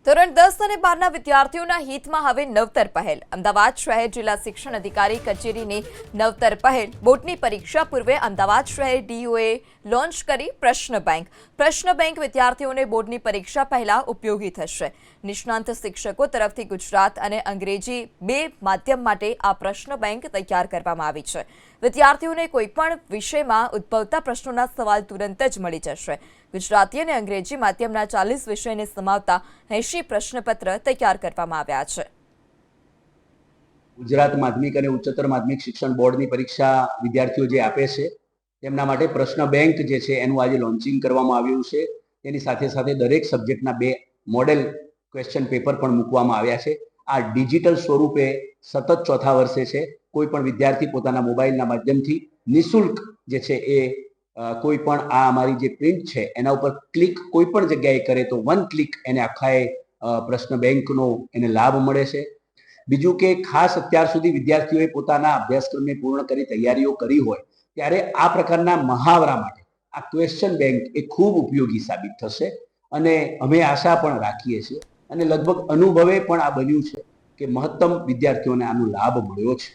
ધોરણ 10 અને 12ના વિદ્યાર્થીઓના હિતમાં હવે નવતર પહેલ. અમદાવાદ શહેર જિલ્લા શિક્ષણ અધિકારી કચેરીની નવતર પહેલ. બોર્ડની પરીક્ષા પૂર્વે અમદાવાદ શહેર ડીઓએ લોન્ચ કરી પ્રશ્ન બેંક. પ્રશ્ન બેંક વિદ્યાર્થીઓને બોર્ડની પરીક્ષા પહેલા ઉપયોગી થશે. નિષ્ણાંત શિક્ષકો તરફથી ગુજરાત અને અંગ્રેજી બે માધ્યમ માટે આ પ્રશ્ન બેંક તૈયાર કરવામાં આવી છે. વિદ્યાર્થીઓને કોઈપણ વિષયમાં ઉદ્ભવતા પ્રશ્નોના સવાલ તુરંત જ મળી જશે. ગુજરાતી અને અંગ્રેજી માધ્યમના 40 વિષયને સમાવતા 80 પ્રશ્નપત્ર તૈયાર કરવામાં આવ્યા છે. ગુજરાત માધ્યમિક અને ઉચ્ચતર માધ્યમિક શિક્ષણ બોર્ડની પરીક્ષા વિદ્યાર્થીઓ જે આપે છે તેમના માટે પ્રશ્ન બેંક જે છે એનું આજે લોન્ચિંગ કરવામાં આવ્યું છે. તેની સાથે સાથે દરેક સબ્જેક્ટના 2 મોડેલ ક્વેશ્ચન પેપર પણ મૂકવામાં આવ્યા છે. આ ડિજિટલ સ્વરૂપે સતત ચોથા વર્ષે છે. કોઈ પણ વિદ્યાર્થી પોતાના મોબાઈલના માધ્યમથી નિઃશુલ્ક જે છે એ કોઈ પણ આ અમારી જે પ્રિન્ટ છે એના ઉપર ક્લિક કોઈ પણ જગ્યાએ કરે તો 1 ક્લિક એને આખાએ પ્રશ્ન બેંકનો એને લાભ મળે છે. બીજું કે ખાસ અત્યાર સુધી વિદ્યાર્થીઓએ પોતાના અભ્યાસક્રમને પૂર્ણ કરી તૈયારીઓ કરી હોય ત્યારે આ પ્રકારના મહાવરા માટે આ ક્વેશ્ચન બેંક એ ખૂબ ઉપયોગી સાબિત થશે અને અમે આશા પણ રાખીએ છીએ અને લગભગ અનુભવે પણ આ બન્યું છે કે મહત્તમ વિદ્યાર્થીઓને આનો લાભ મળ્યો છે.